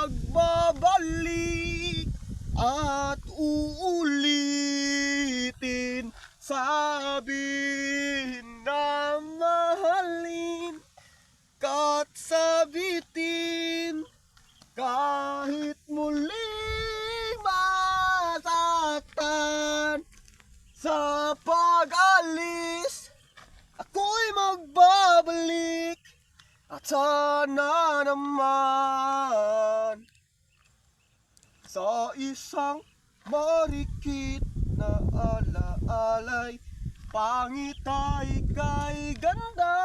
magbabalik at uulitin, sabihin na mahalin ka't sabitin, kahit muling masaktan. Sa pag-alis, ako'y magbabalik at sana naman sa isang marikit na alaalay, pangitay kay ganda.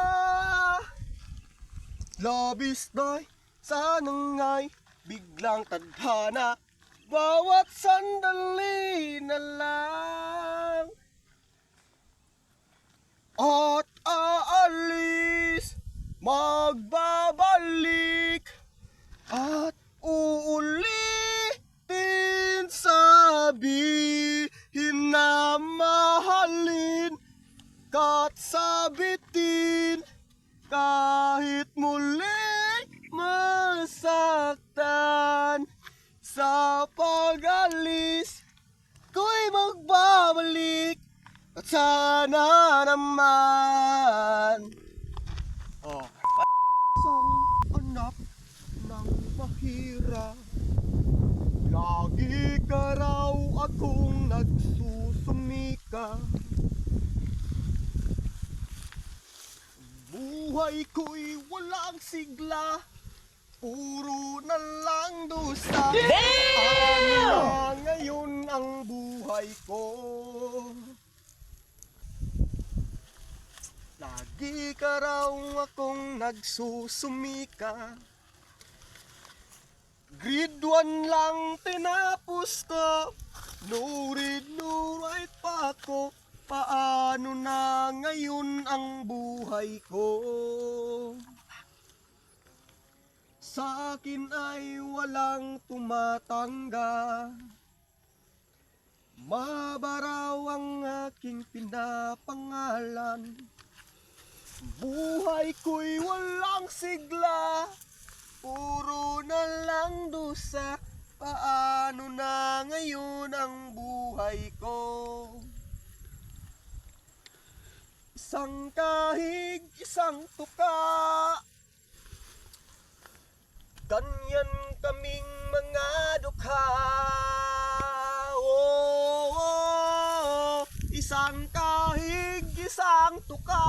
Labis na'y sanang nga'y biglang tadhana, bawat sandali na lang. At aalis, magbabalik at uulitin, sabihin na mahalin ka't sabitin, kahit muling masaktan. Sa pag-alis, ko'y magbabalik at sana naman. Isang anak ng mahirap, lagi ka raw akong nagsusumika. Buhay ko'y walang sigla, puro na lang dusa. Ano na ngayon ang buhay ko? Lagi ka raw akong nagsusumika. Grade 1 lang tinapos ko, no read no write pa ako. Paano na ngayon ang buhay ko? Sa akin ay walang tumatangga, mabaraw ang aking pinapangalan. Buhay ko'y walang sigla, puro na lang dusa. Paano na ngayon ang buhay ko? Isang kahig, isang tuka, ganyan kaming mga dukha. Isang kahig, isang tuka,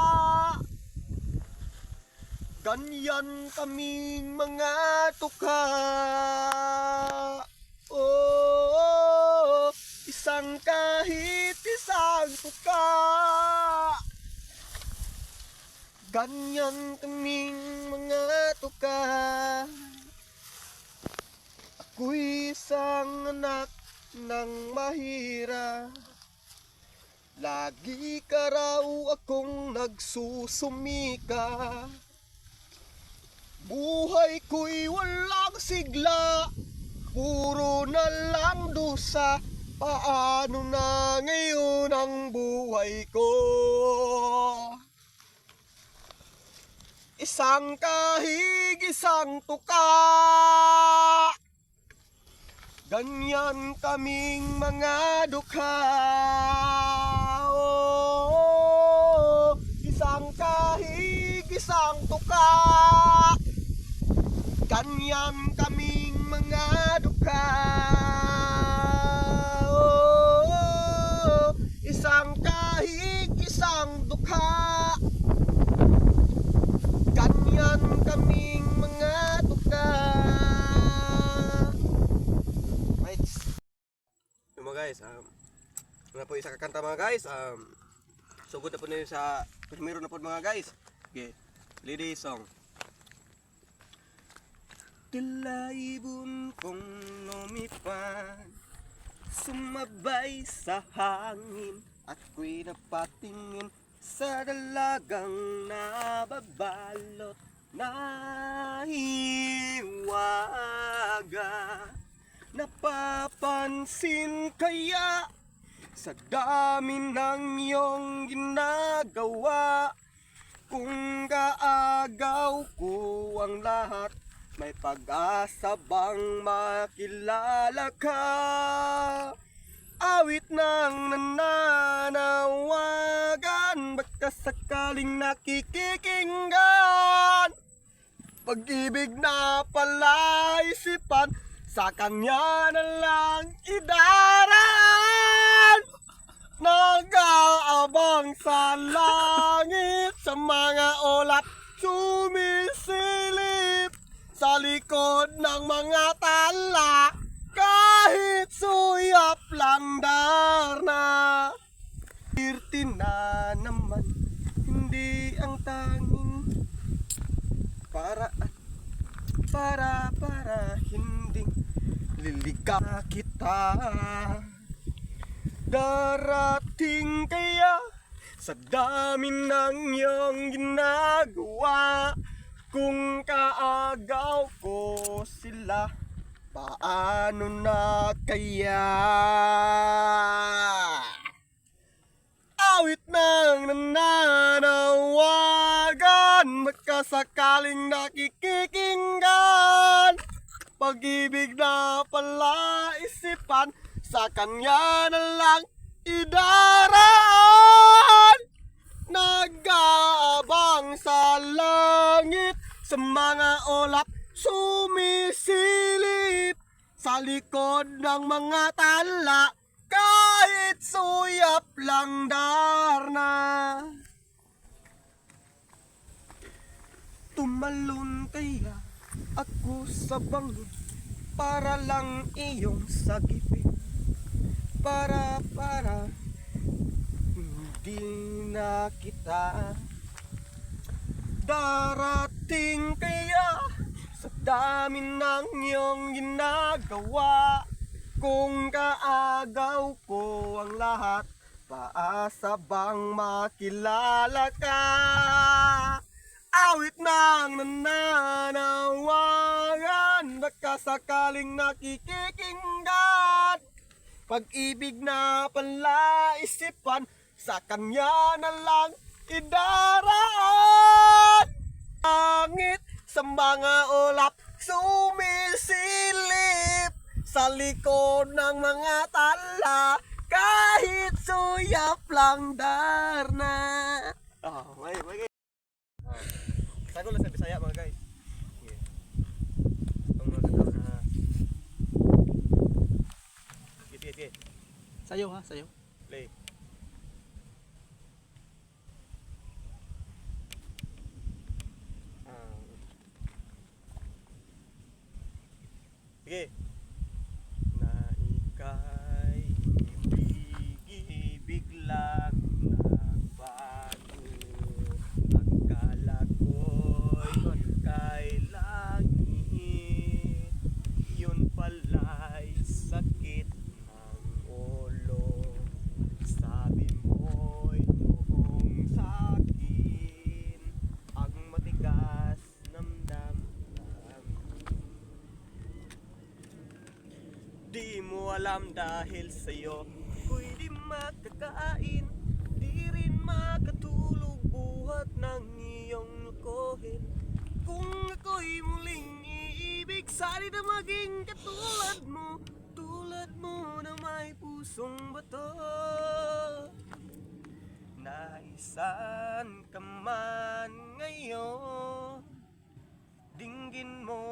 ganyan kaming mga tuka. Isang kahit isang tuka, ganyan kaming mga tuka. Ako'y isang anak ng mahirap, lagi ka raw akong nagsusumika. Buhay ko'y walang sigla, puro na lang dusa. Paano na ngayon ang buhay ko? Isang kahig, isang tuka, ganyan kaming mga dukha. Isang kahig, isang tuka, ganyan kaming mga dukha. Isang kahig, isang dukha, ganyan kaming mga dukha. Mga guys, na po isa kakanta mga guys. Sugod na po nyo sa primero na po mga guys. Okay, lady song. Dalaibon kong lumipad, sumabay sa hangin, at ko'y napatingin sa dalagang nababalot na hiwaga. Napapansin kaya sa dami ng iyong ginagawa, kung kaagaw ko ang lahat May pag-asa bang makilala ka? Awit ng nananawagan, baka sakaling nakikikinggan. Pag-ibig na palaisipan, sa kanya na lang idaraan. Nag-aabang sa langit, sa mga ulap sumisilip, sa likod ng mga tala, kahit suyap lang darna. Irti na naman, hindi ang tanging para hindi liligaw kita. Darating kaya sa dami ng iyong ginagawa, kung kaagaw ko sila, paano na kaya? Awit ng nananawagan, baka sakaling nakikikinggan. Pag-ibig na palaisipan, sa kanya na lang idaraan. Nag-aabang sa langit, sa mga ulap sumisilip, sa likod ng mga tala, kahit suyap lang darna. Tumalon kaya ako sa bangod, para lang iyong sagipin, para hindi na kita. Darating kaya sa dami ng iyong ginagawa, kung kaagaw ko ang lahat, paasa bang makilala ka? Awit ng nananawagan, baka sakaling nakikikinggan. Pag-ibig na palaisipan, sa kanya na lang idaraan. Langit sa mga ulap sumisilip, sa likod ng mga tala, kahit suyap lang darna. Sago lang sa Bisaya mga guys. Itong mga katawa na. Sige. Sayo ha, sayo. Play. Sige. Na ika'y ibig lang nagbago, akala ko'y kay langit, yun pala'y sakit ng ulo. Sabi mo'y noong sa'kin ang matigas ng damdamin. Di mo alam dahil sa'yo ko'y di makakain, di rin makatulog buhat ng iyong lukohin. Kung ako'y muling iibig, sana na maging katulad mo na may pusong bato. Naisan ka man ngayon, dinggin mo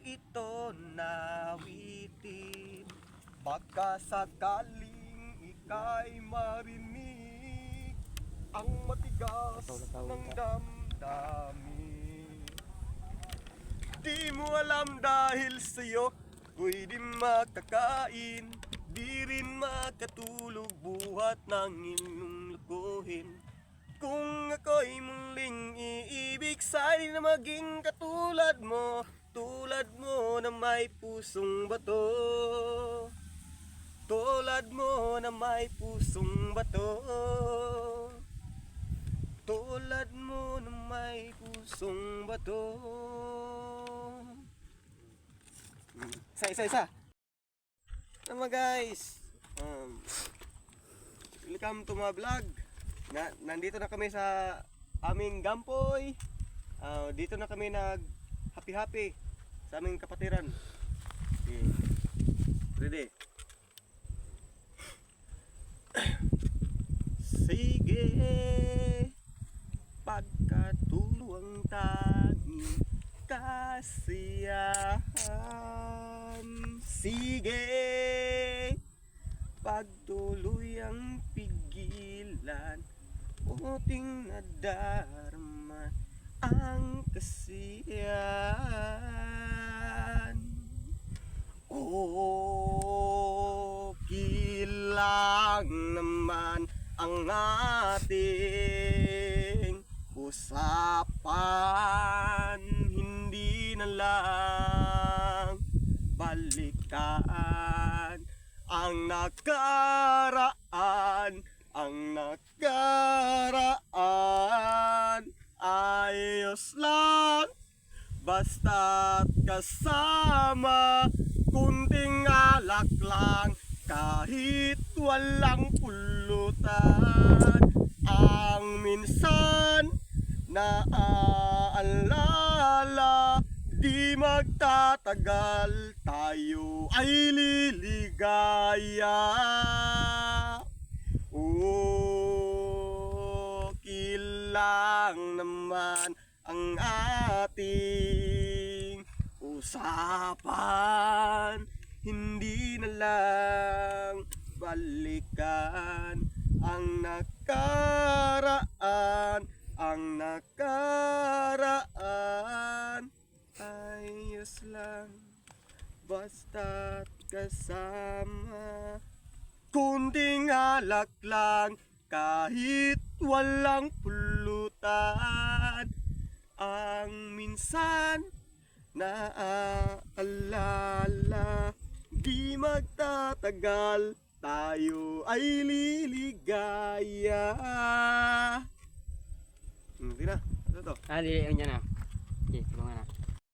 ito nawitin, baka sakaling ika'y marinig ang matigas ng damdamin. Di mo alam dahil sa'yo ko'y di makakain, di rin makatulog buhat ng iyong lukuhin. Kung ako'y muling iibig, sana na maging katulad mo na may pusong bato. Tulad mo na may pusong bato. Tulad mo na may pusong bato. Isa. Tama guys. Welcome to my vlog. Nandito na kami sa aming gampoy. Dito na kami nag happy sa aming kapatiran. Okay. Ready? Sige, pagkatuwang tanging kasiyahan. Sige, pagtuloy ang pigilan, uting nadarama ang kasiyahan. Okay lang naman ang ating usapan, hindi na lang balikan ang nakaraan, ang nakaraan. Ayos lang basta't kasama, kunting alak lang kahit walang pulutan. Ang minsan naaalala, di magtatagal tayo ay liligaya. Okay lang naman ang ating usapan, hindi na lang balikan ang nakaraan, ang nakaraan. Ayos lang basta't kasama, kunting alak lang kahit walang pulutan. Ang minsan naaalala, di magtatagal tayo ay liligaya. Hindi na. Ano to? Ah, dili yun dyan na. Okay, tulungan na.